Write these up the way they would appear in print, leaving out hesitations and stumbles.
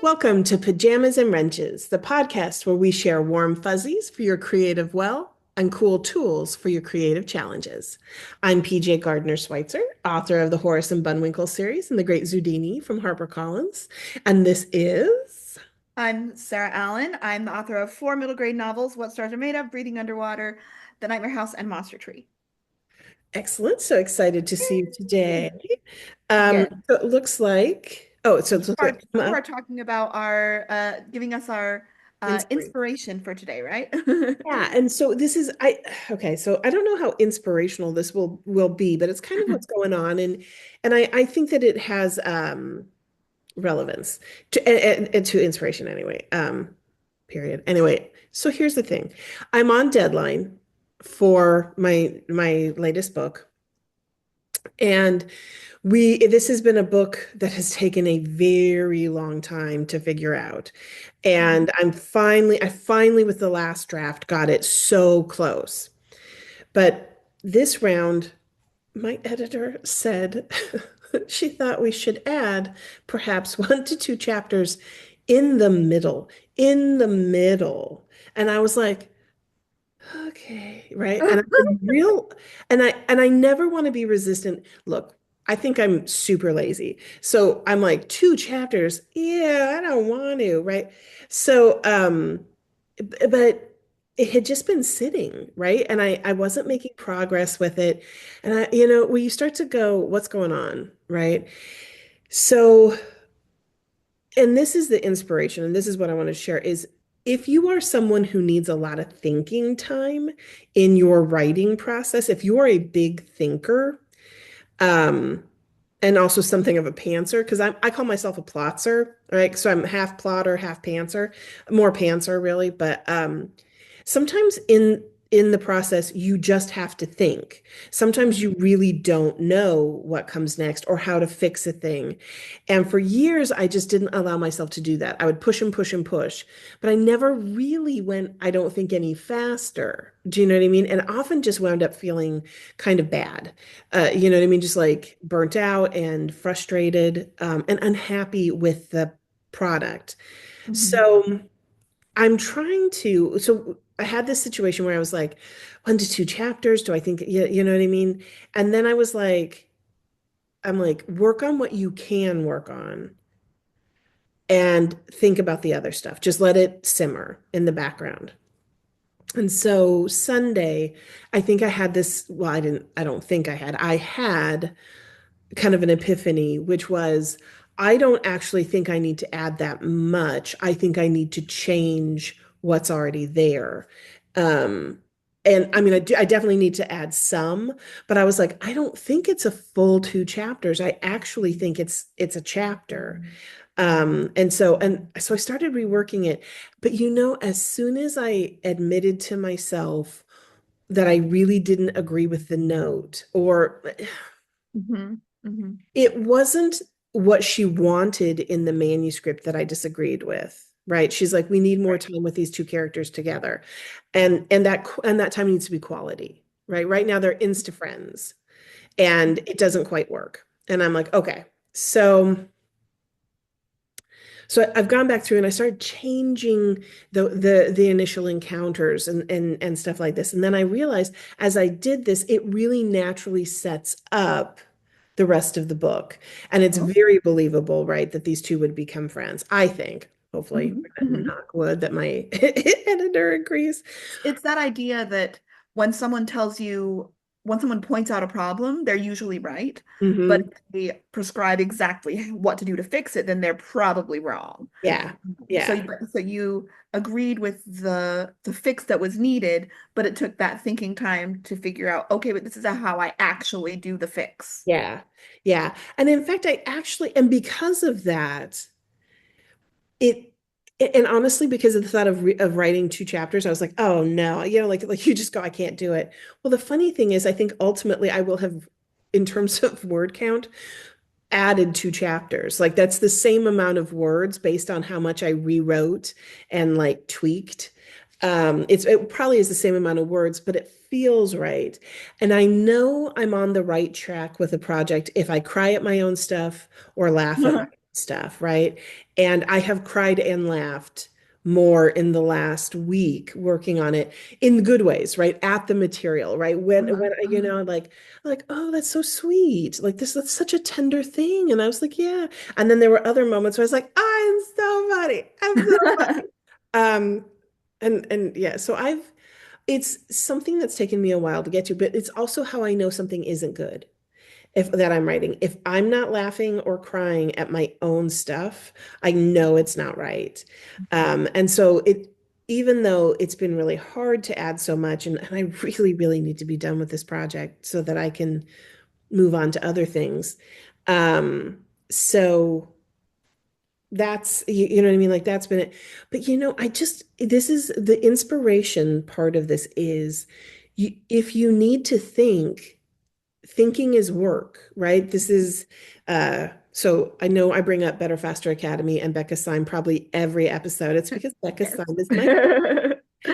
Welcome to Pajamas and Wrenches, the podcast where we share warm fuzzies for your creative well and cool tools for your creative challenges. I'm PJ Gardner Schweitzer, author of the Horace and Bunwinkle series and The Great Zudini from HarperCollins. And this is I'm Sarah Allen. I'm the author of four middle grade novels, What Stars Are Made Of, Breathing Underwater, The Nightmare House, and Monster Tree. excellent. So excited to see you today. Yes. So it looks like, oh, so it looks like You are talking about our giving us our inspiration. inspiration for today, right? Yeah, and so this is okay, so I don't know how inspirational this will be, but it's kind of what's going on and I think that it has relevance and to inspiration anyway. Period. Anyway, so here's the thing. I'm on deadline for my latest book. And this has been a book that has taken a very long time to figure out. And I finally with the last draft got it so close. But this round, my editor said she thought we should add perhaps 1 to 2 chapters in the middle. And I was like, okay, right. And I'm real, and I never want to be resistant. Look, I think I'm super lazy. So I'm like 2 chapters. Yeah, I don't want to, right? So but it had just been sitting, right? And I wasn't making progress with it. And when you start to go, what's going on, right? So, and this is the inspiration, and this is what I want to share is if you are someone who needs a lot of thinking time in your writing process, if you are a big thinker, um, and also something of a pantser, because I call myself a plotzer, right? So I'm half plotter, half pantser, more pantser really, but sometimes in the process you just have to think. Sometimes you really don't know what comes next or how to fix a thing. And for years I just didn't allow myself to do that. I would push and push and push, but I never really went, I don't think, any faster. Do you know what I mean? And often just wound up feeling kind of bad. You know what I mean? Just like burnt out and frustrated, and unhappy with the product. Mhm. So so I had this situation where I was like, 1 to 2 chapters. Do I think, you know what I mean? And then I'm like, work on what you can work on and think about the other stuff. Just let it simmer in the background. And so Sunday, I think I had this, well, I don't think I had kind of an epiphany, which was, I don't actually think I need to add that much. I think I need to change what's already there. Um, and I mean, I definitely need to add some, but I was like, I don't think it's a full 2 chapters. I actually think it's a chapter. And so I started reworking it. But as soon as I admitted to myself that I really didn't agree with the note, or Mhm. Mhm. it wasn't what she wanted in the manuscript that I disagreed with. Right. She's like, we need more Right. time with these 2 characters together. And that time needs to be quality. Right. Right now they're insta friends and it doesn't quite work. And I'm like, okay. So I've gone back through and I started changing the initial encounters and stuff like this. And then I realized as I did this, it really naturally sets up the rest of the book. And it's Oh. very believable, right, that these two would become friends. I think, hopefully, Mhm. Mhm. knock wood, that my editor agrees. It's that idea that when someone tells you, when someone points out a problem, they're usually right. But Hmm. if they prescribe exactly what to do to fix it, then they're probably wrong. Yeah. So, Yeah. so you agreed with the fix that was needed, but it took that thinking time to figure out, okay, but this is how I actually do the fix. Yeah. Yeah. And in fact, and because of that, it and honestly because of the thought of writing 2 chapters, I was like, oh no, like you just go, I can't do it. Well, the funny thing is I think ultimately I will have, in terms of word count, added 2 chapters. Like that's the same amount of words based on how much I rewrote and like tweaked. It probably is the same amount of words, but it feels right. And I know I'm on the right track with a project if I cry at my own stuff or laugh at stuff, right? And I have cried and laughed more in the last week working on it in good ways, right? At the material, right? When I, Uh-huh. like, oh, that's so sweet. Like this, that's such a tender thing. And I was like, yeah. And then there were other moments where I was like, I'm so funny. I'm so funny. Um, and yeah, so it's something that's taken me a while to get to, but it's also how I know something isn't good if that I'm writing. If I'm not laughing or crying at my own stuff, I know it's not right. And so even though it's been really hard to add so much, and I really, really need to be done with this project so that I can move on to other things. Um, so you know what I mean? Like that's been it. But this is the inspiration part of this is if you need to think, thinking is work, right? This is so I know I bring up Better Faster Academy and Becca Syme probably every episode. It's because Becca Yes. Syme is my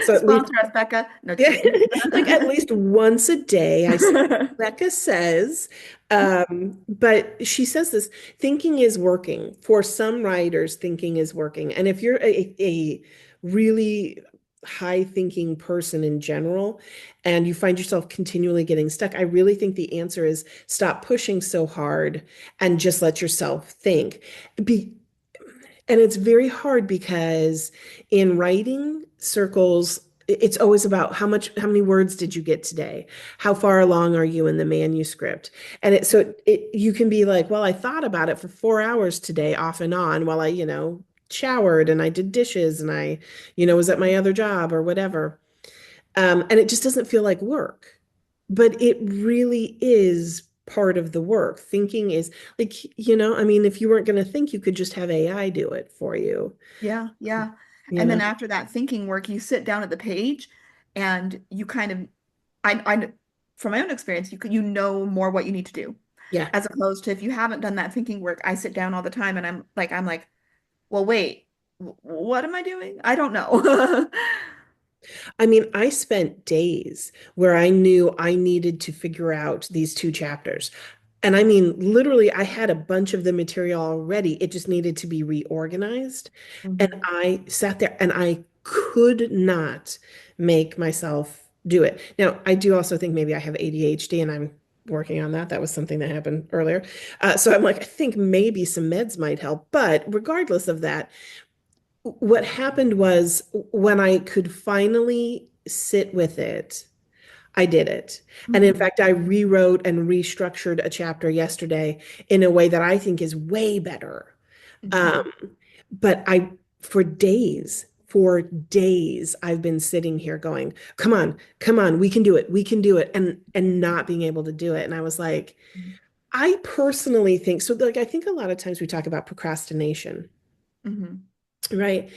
so at least Sponsor us, Becca. No, just yeah, kidding. like at least once a day I say Becca says, but she says this, thinking is working. For some writers, thinking is working. And if you're a really high thinking person in general and you find yourself continually getting stuck, I really think the answer is stop pushing so hard and just let yourself think. Be, and it's very hard because in writing circles, it's always about how many words did you get today? How far along are you in the manuscript? And you can be like, well, I thought about it for 4 hours today, off and on, while I, showered and I did dishes and I, was at my other job or whatever. And it just doesn't feel like work. But it really is part of the work. Thinking is like, I mean, if you weren't going to think, you could just have AI do it for you, Yeah, yeah. you And then know? after that thinking work, you sit down at the page and you kind of, I from my own experience, you know more what you need to do. Yeah. As opposed to if you haven't done that thinking work, I sit down all the time and I'm like, well, wait, what am I doing? I don't know. I mean, I spent days where I knew I needed to figure out these two chapters. And I mean, literally, I had a bunch of the material already. It just needed to be reorganized. And Mhm. I sat there and I could not make myself do it. Now, I do also think maybe I have ADHD and I'm working on that. That was something that happened earlier. So I'm like, I think maybe some meds might help. But regardless of that, what happened was when I could finally sit with it, I did it. And in Mhm. fact, I rewrote and restructured a chapter yesterday in a way that I think is way better. Mhm. Um, but for days, I've been sitting here going, come on, we can do it, and not being able to do it. And I was like, I personally think so. Like, I think a lot of times we talk about procrastination. Mhm. Right.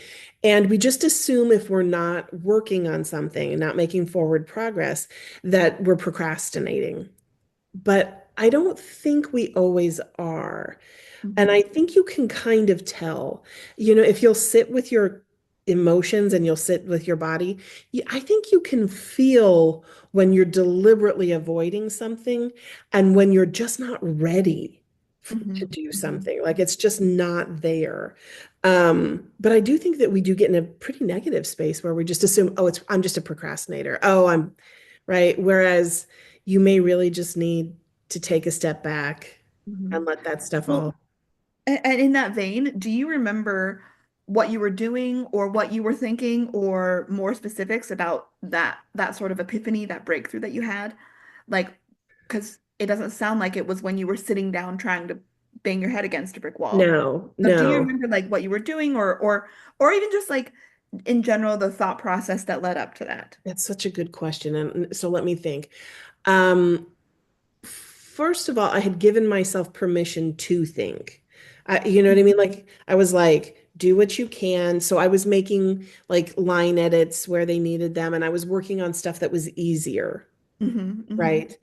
And we just assume if we're not working on something and not making forward progress, that we're procrastinating. But I don't think we always are. And I Mhm. think you can kind of tell, if you'll sit with your emotions and you'll sit with your body, I think you can feel when you're deliberately avoiding something and when you're just not ready to Mhm. do Mhm. something. Like it's just not there. But I do think that we do get in a pretty negative space where we just assume, oh, I'm just a procrastinator. Oh, I'm right. Whereas you may really just need to take a step back and Mhm. let that stuff Well, all. and in that vein, do you remember what you were doing or what you were thinking or more specifics about that sort of epiphany, that breakthrough that you had? Like, because it doesn't sound like it was when you were sitting down trying to bang your head against a brick wall. No, So do you no. remember like what you were doing or even just like in general the thought process that led up to that? That's such a good question. And so let me think. Um, First of all, I had given myself permission to think. You know what I mean? Like I was like, do what you can. So I was making like line edits where they needed them, and I was working on stuff that was easier, Hmm. Hmm. right?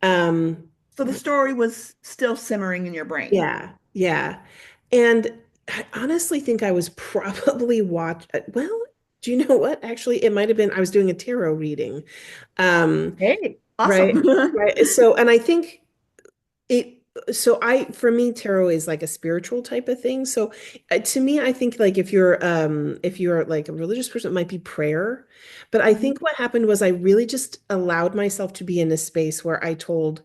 Um, So the story was still simmering in your brain. yeah, yeah. And I honestly think I was probably well, do you know what? Actually, it might have been I was doing a tarot reading. Um, Hey, awesome. right, right. So, and I think it so for me, tarot is like a spiritual type of thing. So to me, I think like if you're like a religious person, it might be prayer. But I Mhm, think what happened was I really just allowed myself to be in a space where I told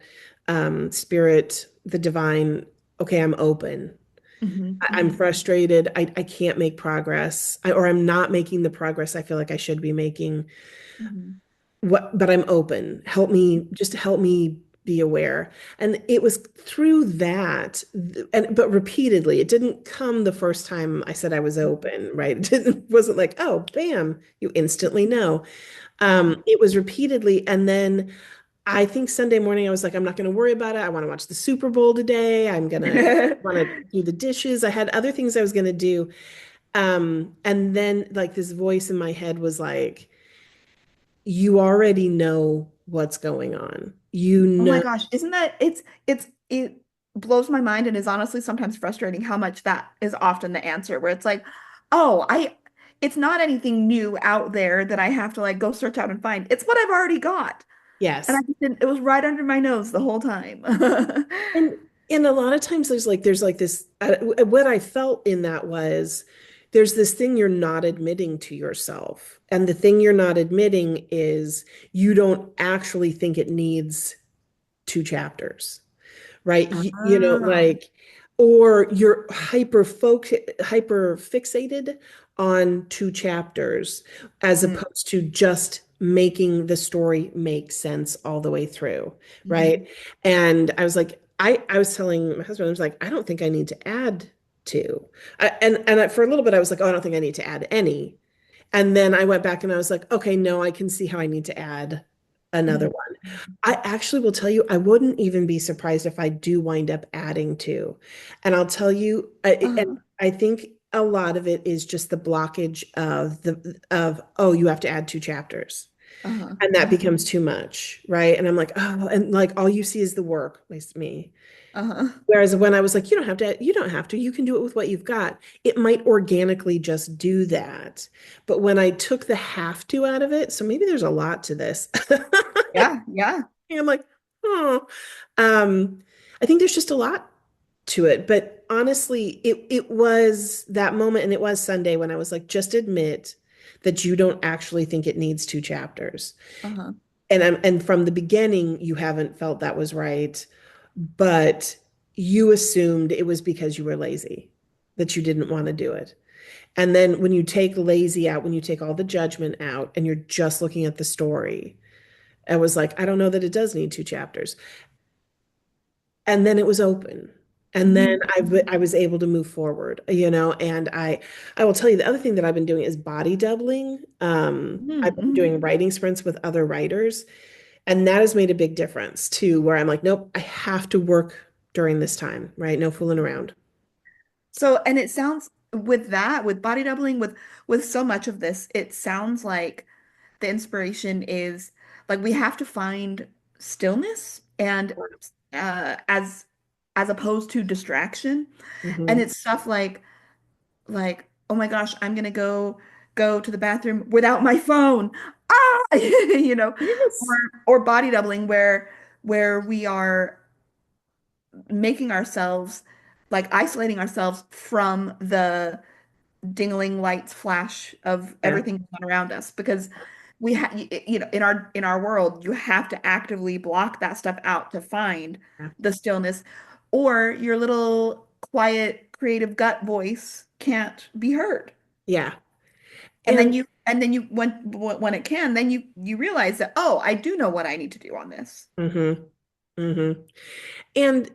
spirit, the divine, okay, I'm open. mhm, I'm mhm, frustrated. I can't make progress, or I'm not making the progress I feel like I should be making. mhm, But I'm open. Help me, just help me be aware. And it was through that, and but repeatedly, it didn't come the first time I said I was open, right? It didn't, wasn't like, oh, bam, you instantly know. mhm. It was repeatedly, and then I think Sunday morning I was like, I'm not going to worry about it. I want to watch the Super Bowl today. I'm gonna want to do the dishes. I had other things I was going to do. And then like this voice in my head was like, you already know what's going on. You Oh my know, gosh, isn't that it blows my mind and is honestly sometimes frustrating how much that is often the answer where it's like, oh, I it's not anything new out there that I have to like go search out and find. It's what I've already got. And I yes. just didn't, it was right under my nose the whole time. And and a lot of times there's like this what I felt in that was there's this thing you're not admitting to yourself. And the thing you're not admitting is you don't actually think it needs two chapters. Right? You know, Ah, like, or you're hyper fixated on two chapters as mm, opposed to just making the story make sense all the way through, mhm, right? And I was like, I was telling my husband, I was like, I don't think I need to add two. For a little bit, I was like, oh, I don't think I need to add any. And then I went back and I was like, okay, no, I can see how I need to add another mhm, one. I actually will tell you, I wouldn't even be surprised if I do wind up adding two. And I'll tell you, and uh-huh, I think a lot of it is just the blockage of, oh, you have to add two chapters. uh-huh, And that becomes too much, right? And I'm like, oh, and like all you see is the work, at least me. uh-huh. Whereas when I was like, you don't have to, you can do it with what you've got. It might organically just do that. But when I took the have to out of it, so maybe there's a lot to this. Yeah, yeah. And I'm like, oh, um, I think there's just a lot to it. But honestly, it was that moment, and it was Sunday when I was like, just admit that you don't actually think it needs two chapters. Uh-huh. And from the beginning, you haven't felt that was right, but you assumed it was because you were lazy, that you didn't want to do it. And then when you take lazy out, when you take all the judgment out, and you're just looking at the story, I was like, I don't know that it does need two chapters. And then it was open. And then Mhm, I was able to move forward, you know, and I will tell you the other thing that I've been doing is body doubling. mhm, I've been mhm. doing writing sprints with other writers, and that has made a big difference too, where I'm like, nope, I have to work during this time, right? No fooling around. So, and it sounds with that, with body doubling, with so much of this, it sounds like the inspiration is like we have to find stillness and as opposed to distraction. And Hmm. it's stuff like, oh my gosh, I'm gonna go to the bathroom without my phone. Ah, you know, or Yes. or body doubling where we are making ourselves like isolating ourselves from the dingling lights flash of Yeah. everything going on around us because we have you know in our world you have to actively block that stuff out to find Yeah. the stillness or your little quiet creative gut voice can't be heard. Yeah. And then And you when it can then you realize that oh I do know what I need to do on this. hmm hmm and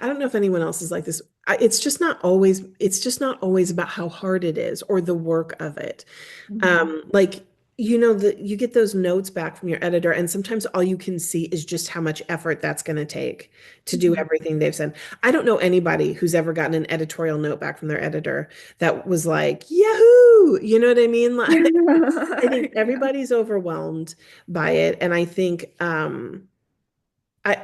I don't know if anyone else is like this. It's just not always about how hard it is or the work of it. Mhm. Like, you get those notes back from your editor, and sometimes all you can see is just how much effort that's going to take to do Mhm. everything they've said. I don't know anybody who's ever gotten an editorial note back from their editor that was like, Yahoo! You know what I mean? Like, I think Yeah. everybody's overwhelmed by it. And I think, I,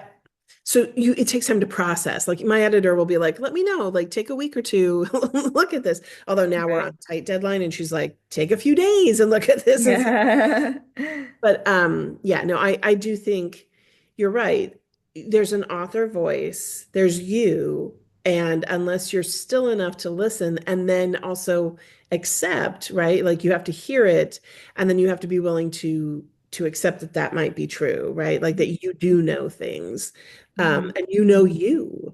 so it takes time to process. Like my editor will be like, let me know, like take a week or two, look at this. Although now we're on Right. tight deadline and she's like, take a few days and look at this. Yeah. But yeah, no, I do think you're right. there's an author voice, there's you, and unless you're still enough to listen and then also accept, right? Like you have to hear it, and then you have to be willing to accept that that might be true, right? Like that you do know things, Mhm. and you know you,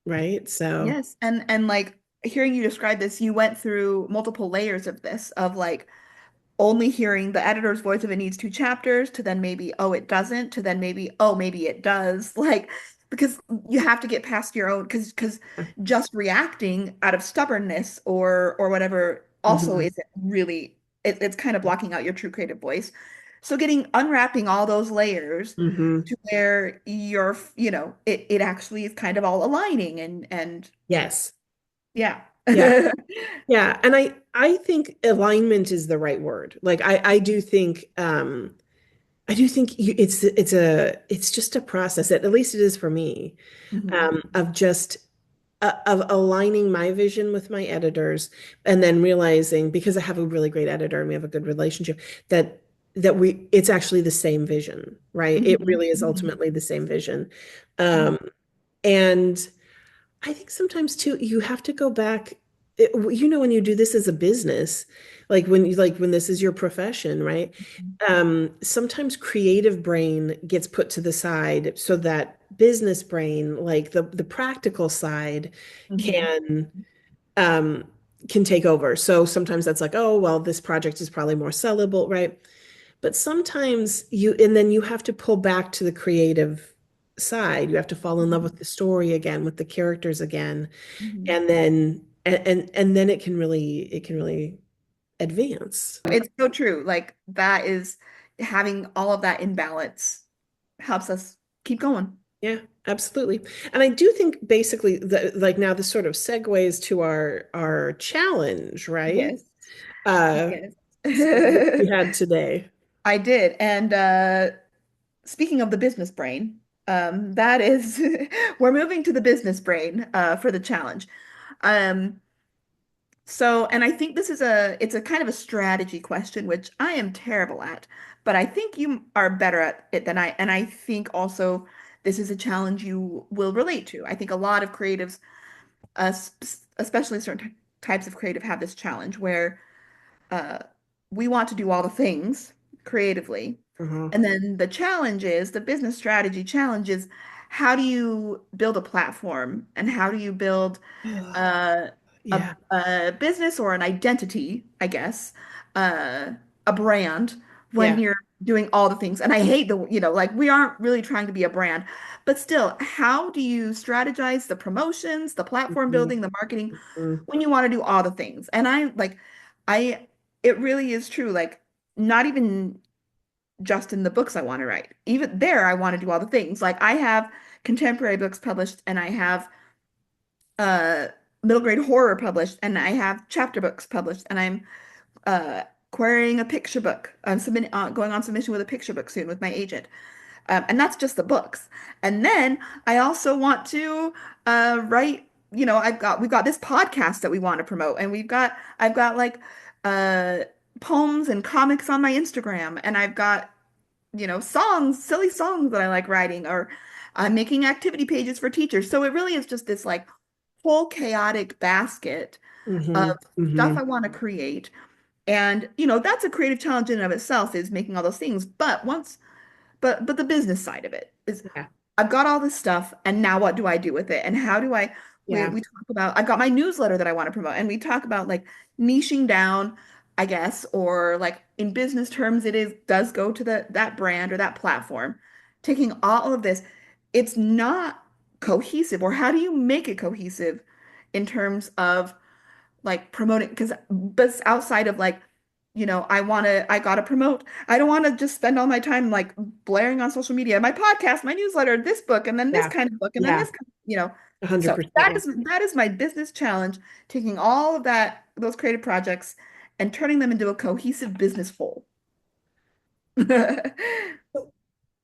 right? So, Yes, and like hearing you describe this, you went through multiple layers of this, of like only hearing the editor's voice if it needs 2 chapters, to then maybe, oh, it doesn't, to then maybe, oh, maybe it does. Like, because you have to get past your own, because just reacting out of stubbornness or whatever also mhm, isn't really, it's kind of blocking out your true creative voice. So unwrapping all those layers mhm. to where it actually is kind of all aligning and Yes. yeah. Yeah. Yeah, and I think alignment is the right word. Like I do think it's just a process. At least it is for me, Mhm. of just of aligning my vision with my editors, and then realizing, because I have a really great editor and we have a good relationship, that it's actually the same vision, right? It Mhm. really is Mhm. ultimately the same vision. Mhm. Um, and I think sometimes too, you have to go back. When you do this as a business, like when this is your profession, right? Sometimes creative brain gets put to the side so that business brain, like the practical side, Mhm. can um can take over. So sometimes that's like, oh, well, this project is probably more sellable, right? But sometimes and then you have to pull back to the creative side. You have to fall in love Mhm. with the story again, with the characters again, Mhm. and then it can really advance. It's so true. Like that is having all of that in balance helps us keep going. Yeah, absolutely. And I do think basically that, like, now this sort of segues to our challenge, right? Yes. Uh Yes. so we had today. I did. And speaking of the business brain, that is we're moving to the business brain for the challenge. Um, and I think it's a kind of a strategy question, which I am terrible at, but I think you are better at it than I, and I think also this is a challenge you will relate to. I think a lot of creatives, especially certain types of creative, have this challenge where uh, we want to do all the things creatively. Uh-huh. And then the business strategy challenge is how do you build a platform and how do you build uh, Yeah. a business or an identity, I guess, uh, a brand when Yeah. you're doing all the things. And I hate like we aren't really trying to be a brand, but still, how do you strategize the promotions, the platform Mhm. building, the marketing Mhm. when you want to do all the things? And I, it really is true. Like, not even just in the books I want to write. Even there, I want to do all the things. Like, I have contemporary books published, and I have uh middle grade horror published, and I have chapter books published, and I'm uh querying a picture book. I'm submitting going on submission with a picture book soon with my agent. And that's just the books. And then I also want to write, we've got this podcast that we want to promote, and I've got like uh poems and comics on my Instagram, and I've got songs, silly songs that I like writing, or I'm making activity pages for teachers. So it really is just this like whole chaotic basket of Mhm. stuff I Mhm. want to create. And, that's a creative challenge in and of itself, is making all those things. But the business side of it is Yeah. I've got all this stuff, and now what do I do with it? And how do I Yeah. we talk about I've got my newsletter that I want to promote, and we talk about like niching down, I guess, or like in business terms, does go to that brand or that platform. Taking all of this, it's not cohesive, or how do you make it cohesive in terms of like promoting, because but outside of like I gotta promote. I don't want to just spend all my time like blaring on social media, my podcast, my newsletter, this book, and then this Yeah. kind of book, and then Yeah. this so 100%. that is my business challenge, taking all of those creative projects and turning them into a cohesive business whole.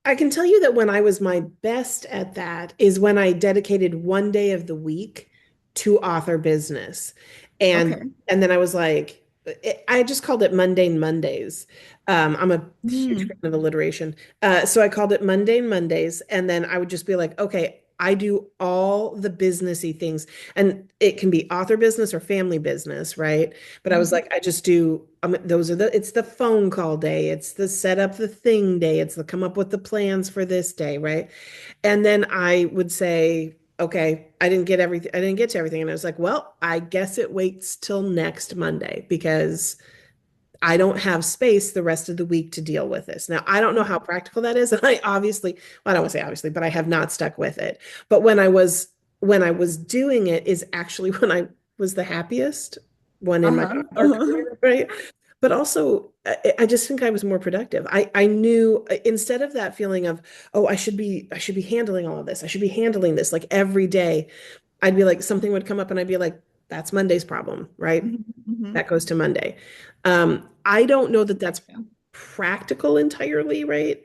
I can tell you that when I was my best at that is when I dedicated one day of the week to author business. Okay. And then I was like, I just called it Mundane Mondays. I'm a huge fan Mm, of alliteration. So I called it Mundane Mondays. And then I would just be like, okay, I do all the businessy things. And it can be author business or family business, right? But I was mhm. like, I just do, it's the phone call day. It's the set up the thing day. It's the come up with the plans for this day, right? And then I would say, okay, I didn't get everything, I didn't get to everything. And I was like, well, I guess it waits till next Monday because I don't have space the rest of the week to deal with this. Now, I don't know how practical that is. And I obviously, well, I don't want to say obviously, but I have not stuck with it. But when I was doing it is actually when I was the happiest, one in my Uh-huh. author Uh-huh. career, right? But also, I just think I was more productive. I knew instead of that feeling of, oh, I should be handling all of this. I should be handling this like every day. I'd be like, something would come up and I'd be like, that's Monday's problem, right? Mhm, mhm. That goes to Monday. I don't know that that's Yeah. practical entirely, right?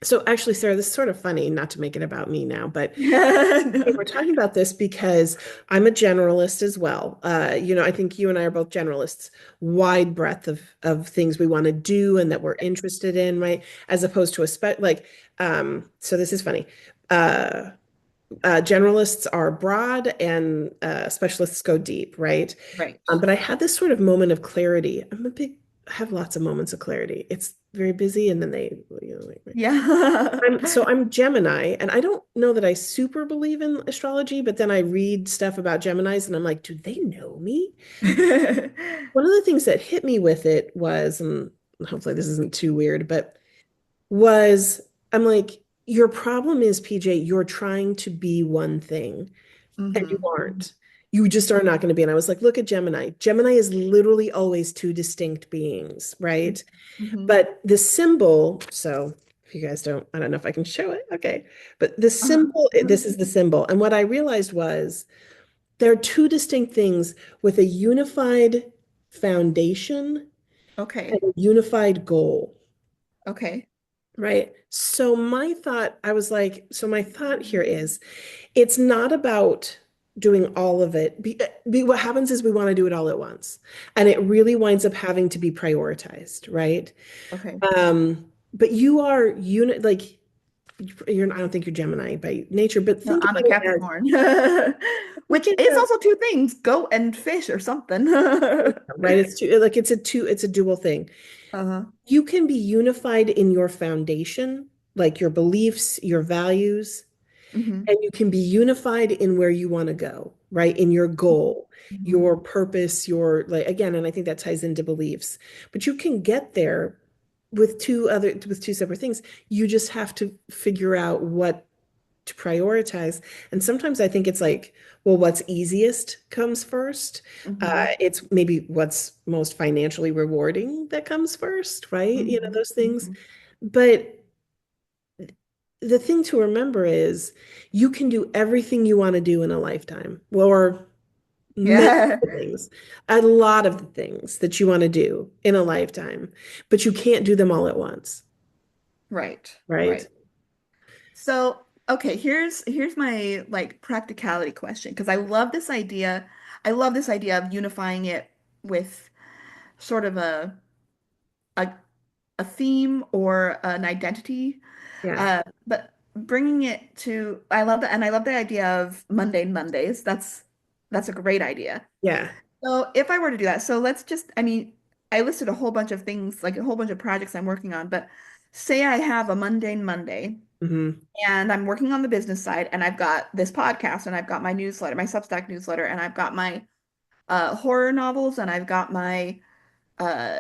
So actually, Sarah, this is sort of funny, not to make it about me now, but we're No. talking about this because I'm a generalist as well. I think you and I are both generalists, wide breadth of things we want to do and that we're interested in, right? As opposed to so this is funny. Uh, Generalists are broad and specialists go deep, right? Right. But I had this sort of moment of clarity. I have lots of moments of clarity. It's very busy, and then like, Yeah. I'm Gemini, and I don't know that I super believe in astrology, but then I read stuff about Geminis, and I'm like, do they know me? One of the things that hit me with it was, and hopefully this isn't too weird, but was I'm like, your problem is, PJ, you're trying to be one thing and you Hmm. aren't. You just are not going to be. And I was like, look at Gemini. Gemini is literally always two distinct beings, right? Hmm. But the symbol, so if you guys don't, I don't know if I can show it. Okay. But the Uh-huh. symbol, this is the symbol. And what I realized was there are two distinct things with a unified foundation and Okay. a unified goal. Okay. Right. So my thought here is it's not about doing all of it. What happens is we want to do it all at once. And it really winds up having to be prioritized, right? Okay. But you are like I don't think you're Gemini by nature, but No, think I'm a about it as Capricorn, which think is of also two things, goat and fish or something. right, it's a dual thing. Uh-huh. You can be unified in your foundation, like your beliefs, your values, Hmm. and you can be unified in where you want to go, right? In your goal, Hmm. your purpose, your like again, and I think that ties into beliefs. But you can get there with two separate things. You just have to figure out what to prioritize. And sometimes I think it's like, well, what's easiest comes first. Hmm. It's maybe what's most financially rewarding that comes first, right? Hmm. Those things. Hmm. But the thing to remember is you can do everything you want to do in a lifetime, or many Yeah. things, a lot of the things that you want to do in a lifetime, but you can't do them all at once, Right. right? Right. So, okay, here's my like practicality question because I love this idea. I love this idea of unifying it with sort of a a theme or an identity. Yeah. But bringing it to, I love that, and I love the idea of mundane Mondays. That's a great idea. Yeah. So if I were to do that, so let's just, I mean, I listed a whole bunch of things, like a whole bunch of projects I'm working on, but say I have a mundane Monday Hmm. and I'm working on the business side and I've got this podcast and I've got my newsletter, my Substack newsletter, and I've got my horror novels and I've got my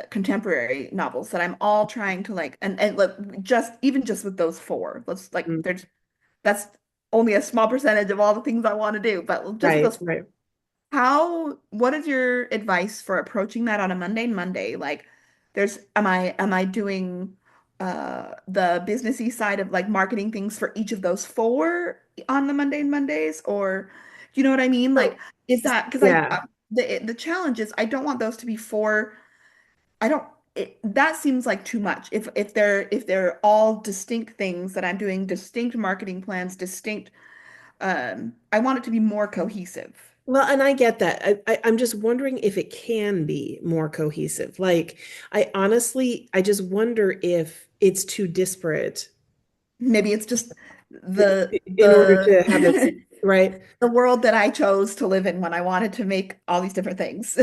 contemporary novels that I'm all trying to like and look just even just with those four. Let's like there's that's only a small percentage of all the things I want to do, but just with Right, those right. what is your advice for approaching that on a mundane Monday? Like am I doing the businessy side of like marketing things for each of those four on the mundane Mondays or do you know what I mean? Like So, is that because yeah. the challenge is I don't want those to be four I don't that seems like too much. If they're all distinct things that I'm doing distinct marketing plans, distinct I want it to be more cohesive. Well, and I get that. I'm just wondering if it can be more cohesive. Like, I honestly, I just wonder if it's too disparate Maybe it's just the in order to have it, the right? the world that I chose to live in when I wanted to make all these different things.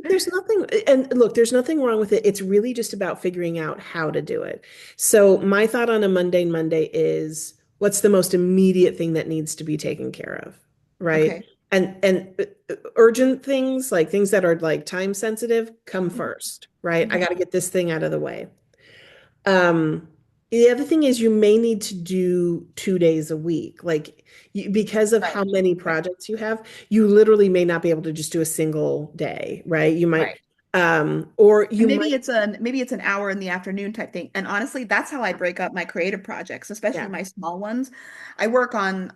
There's nothing, and look, there's nothing wrong with it. It's really just about figuring out how to do it. So, my thought on a mundane Monday is what's the most immediate thing that needs to be taken care of, right? Okay. And urgent things, like things that are like time sensitive, come first, right? I got Mhm. to get this thing out of the way. Um, the other thing is you may need to do 2 days a week. Like because of Right. how many Right. projects you have, you literally may not be able to just do a single day, right? You might, Right. or And you might, maybe it's an hour in the afternoon type thing. And honestly, that's how I break up my creative projects, especially yeah, my small ones. I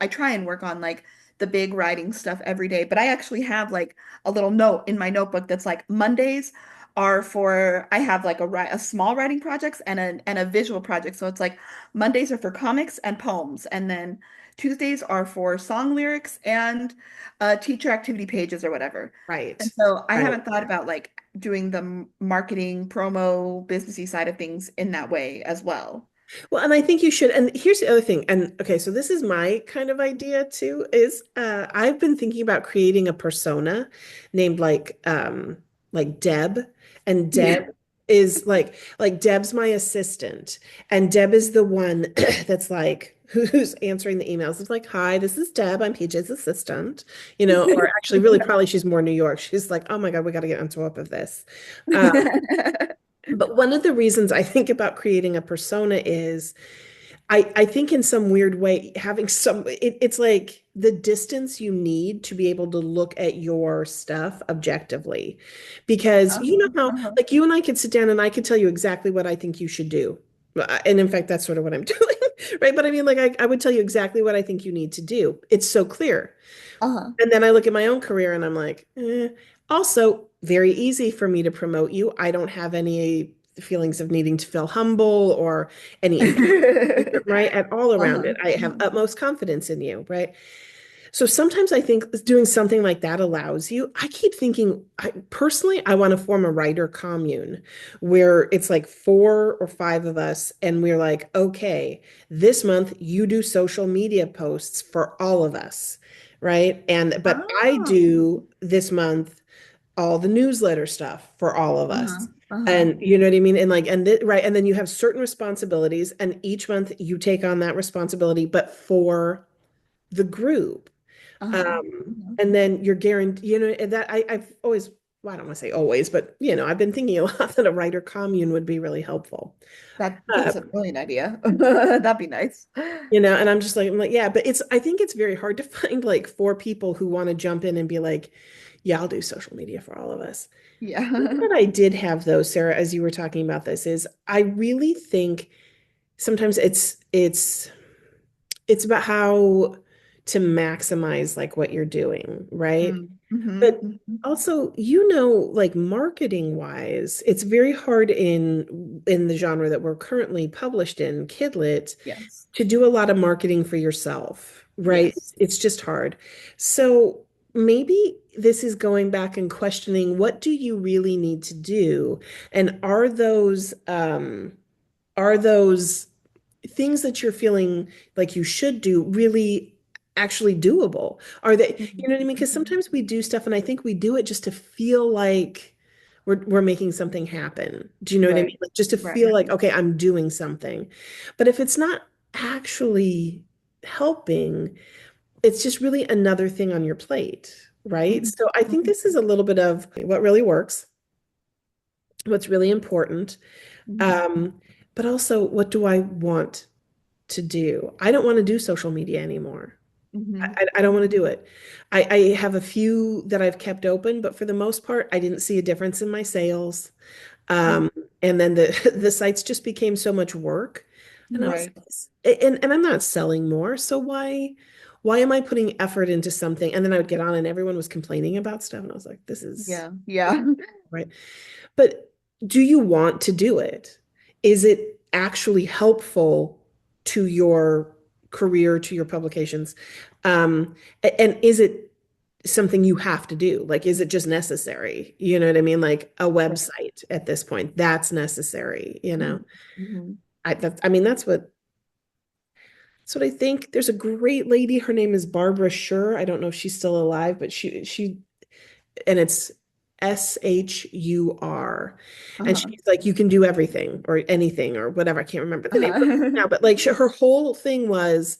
try and work on like the big writing stuff every day, but I actually have like a little note in my notebook that's like Mondays are for I have like a small writing projects and a visual project. So it's like Mondays are for comics and poems, and then Tuesdays are for song lyrics and teacher activity pages or whatever. And right, so I right. haven't thought about like doing the marketing, promo, businessy side of things in that way as well. Well, and I think you should. And here's the other thing. And okay, so this is my kind of idea too, is I've been thinking about creating a persona named like Deb. And Deb Yeah. is like Deb's my assistant. And Deb is the one that's like who's answering the emails. It's like, hi, this is Deb. I'm PJ's assistant. Or actually really probably she's more New York. She's like, oh my God, we got to get on top of this. Um, but one of the reasons I think about creating a persona is I think in some weird way, having it's like the distance you need to be able to look at your stuff objectively. Because you know Uh-huh, how, uh-huh, like you and I could sit down and I could tell you exactly what I think you should do. And in fact, that's sort of what I'm doing, right? But I mean, like I would tell you exactly what I think you need to do. It's so clear. uh-huh. And then I look at my own career and I'm like, eh. Also, very easy for me to promote you. I don't have any feelings of needing to feel humble or any right? At all around Uh-huh, it. I have uh-huh. utmost confidence in you, right? So sometimes I think doing something like that allows you. I keep thinking, personally, I want to form a writer commune where it's like 4 or 5 of us, and we're like, okay, this month you do social media posts for all of us, right? But I Oh, do this month all the newsletter stuff for all of uh-huh, us. uh-huh, And you know what I mean? And like, right. And then you have certain responsibilities, and each month you take on that responsibility, but for the group. uh-huh, uh-huh. And then you're guaranteed, and that I've always, well, I don't want to say always, but I've been thinking a lot that a writer commune would be really helpful. Uh, That's a brilliant idea. That'd be nice. and I'm like, yeah, but I think it's very hard to find like 4 people who want to jump in and be like, yeah, I'll do social media for all of us. Yeah. What I did have though, Sarah, as you were talking about this, is I really think sometimes it's about how to maximize like what you're doing, right? Mm-hmm, But hmm. also, like marketing wise, it's very hard in the genre that we're currently published in, Kidlit, Yes. to do a lot of marketing for yourself, right? Yes. It's just hard. So maybe this is going back and questioning what do you really need to do? And are those things that you're feeling like you should do really actually doable? Are they, you know what I mean? Because Mhm. sometimes we do stuff and I think we do it just to feel like we're making something happen. Do you know what I mean? Right. Like just to Right. feel like, okay, I'm doing something. But if it's not actually helping, it's just really another thing on your plate, right? Mhm. So I think Mhm. this is a little bit of what really works, what's really important, Mhm. um, but also what do I want to do? I don't want to do social media anymore. Mhm. I don't want to do it. I have a few that I've kept open, but for the most part, I didn't see a difference in my sales. Mhm. Um, and then the the sites just became so much work. And I was Right. and I'm not selling more, so why am I putting effort into something? And then I would get on and everyone was complaining about stuff, and I was like, this is Yeah. Yeah. right. But do you want to do it? Is it actually helpful to your career, to your publications? And is it something you have to do? Like, is it just necessary? You know what I mean? Like a website at this point, that's necessary, you know? Mm-hmm. I mean, that's what I think. There's a great lady. Her name is Barbara Schur. I don't know if she's still alive, but and it's Shur. And Uh-huh. she's like, you can do everything or anything or whatever. I can't remember the name Uh-huh. now, but like her whole thing was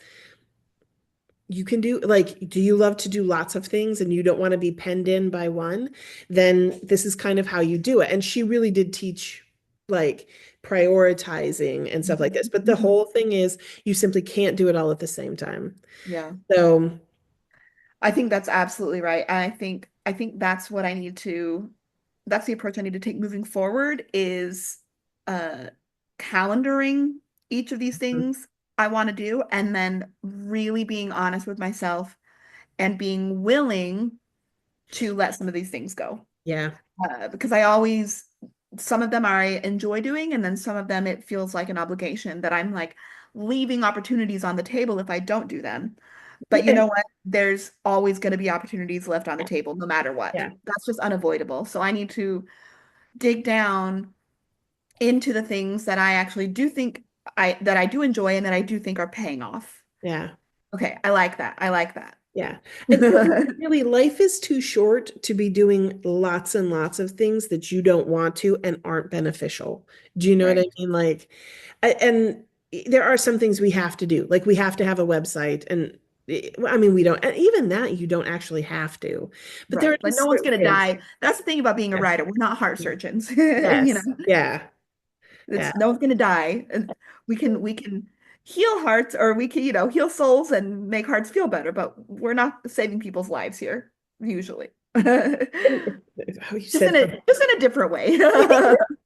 you can do like, do you love to do lots of things and you don't want to be penned in by one? Then this is kind of how you do it. And she really did teach like prioritizing and stuff like this. But the Mhm. whole thing is you simply can't do it all at the same time. Yeah. So, I think that's absolutely right. I think that's the approach I need to take moving forward is uh calendaring each of these things I want to do and then really being honest with myself and being willing to let some of these things go. yeah. Because I always some of them I enjoy doing and then some of them it feels like an obligation that I'm like leaving opportunities on the table if I don't do them. But you And know what? There's always going to be opportunities left on the table, no matter what. yeah, That's just unavoidable. So I need to dig down into the things that I actually do think I do enjoy and that I do think are paying off. yeah. Okay, I like that. I like that. Yeah. And really, life is too short to be doing lots and lots of things that you don't want to and aren't beneficial. Do you know what I Right. mean? Like, and there are some things we have to do. Like, we have to have a website. And I mean, we don't, and even that you don't actually have to. But there are Right. Like no just one's certain gonna things. die. That's the thing about being a Yes. writer. We're not heart surgeons. You know, Yes. Yeah. Yeah. it's no one's gonna die. And we can heal hearts or we can, heal souls and make hearts feel better, but we're not saving people's lives here, usually. And, oh, you said something. Just in a different way.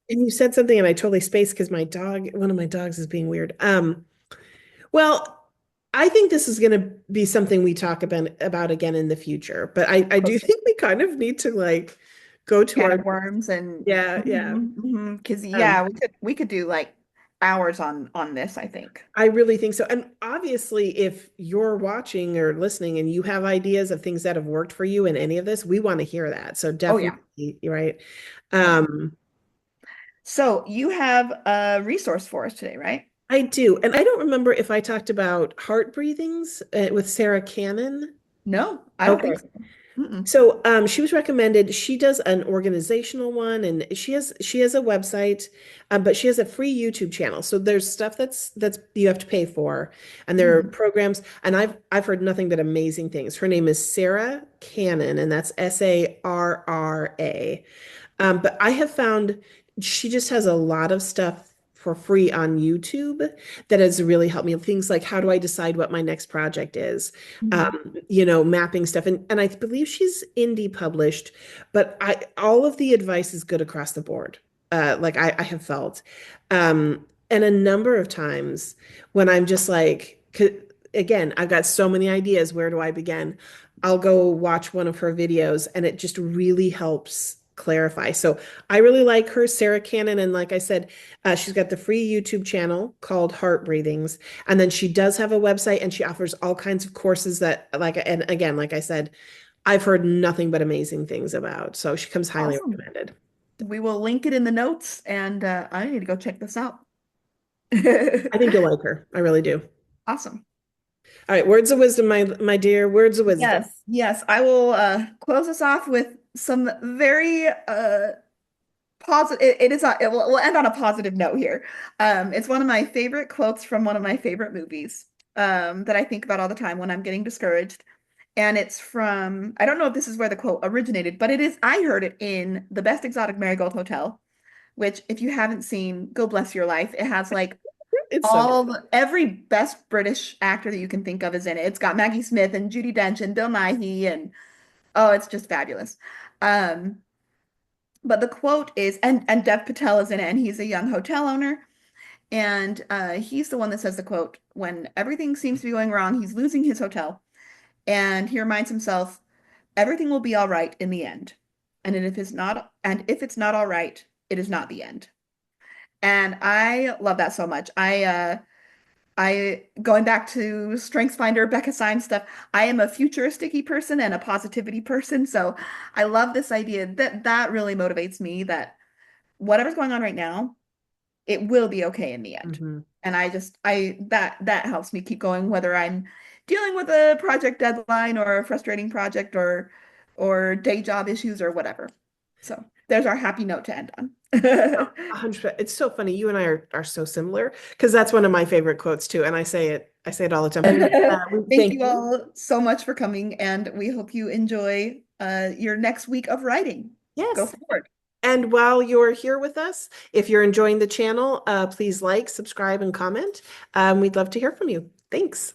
And you said something, and I totally spaced because one of my dogs is being weird. Well, I think this is going to be something we talk about again in the future, but I do Okay. think we kind of need to like go to Can our, of worms and yeah, yeah. because Um, yeah, we could do like hours on this, I think. I really think so. And obviously, if you're watching or listening and you have ideas of things that have worked for you in any of this, we want to hear that. So Oh yeah. definitely, right? Yeah. Um, So you have a resource for us today, right? I do. And I don't remember if I talked about heart breathings with Sarah Cannon. No, I don't think Okay. so. Mm-mm. So she was recommended. She does an organizational one, and she has a website, but she has a free YouTube channel. So there's stuff that's you have to pay for, and there are Mm-hmm. programs. And I've heard nothing but amazing things. Her name is Sarah Cannon, and that's Sarra. But I have found she just has a lot of stuff for free on YouTube that has really helped me. Things like how do I decide what my next project is? Mm-hmm. Mapping stuff. And I believe she's indie published, but I all of the advice is good across the board. Like I have felt. And a number of times when I'm just like, again, I've got so many ideas. Where do I begin? I'll go watch one of her videos and it just really helps clarify. So I really like her, Sarah Cannon. And like I said, she's got the free YouTube channel called Heart Breathings. And then she does have a website and she offers all kinds of courses that, like, and again, like I said, I've heard nothing but amazing things about. So she comes highly Awesome. recommended. We will link it in the notes, and I need to go check this out. I think you'll like her. I really do. Awesome. All right, words of wisdom, my dear, words of wisdom. Yes, yes. I will close us off with some very positive. We'll end on a positive note here. It's one of my favorite quotes from one of my favorite movies that I think about all the time when I'm getting discouraged. And it's from, I don't know if this is where the quote originated, but I heard it in The Best Exotic Marigold Hotel, which if you haven't seen, go bless your life. It has like It's so good. every best British actor that you can think of is in it. It's got Maggie Smith and Judi Dench and Bill Nighy and oh, it's just fabulous. Um, but the quote is, and Dev Patel is in it, and he's a young hotel owner. And he's the one that says the quote, when everything seems to be going wrong, he's losing his hotel. And he reminds himself, everything will be all right in the end. And if it's not all right, it is not the end. And I love that so much. Going back to Strengths Finder, Becca Syme stuff, I am a futuristic-y person and a positivity person. So I love this idea that really motivates me that whatever's going on right now, it will be okay in the end. Hmm. And that helps me keep going, whether I'm dealing with a project deadline or a frustrating project or day job issues or whatever. So there's our happy note to end on. 100%. It's so funny. You and I are so similar because that's one of my favorite quotes too. And I say it all the time. Thank Thank you you. all so much for coming, and we hope you enjoy your next week of writing. Go Yes. forward. And while you're here with us, if you're enjoying the channel, please like, subscribe, and comment. We'd love to hear from you. Thanks.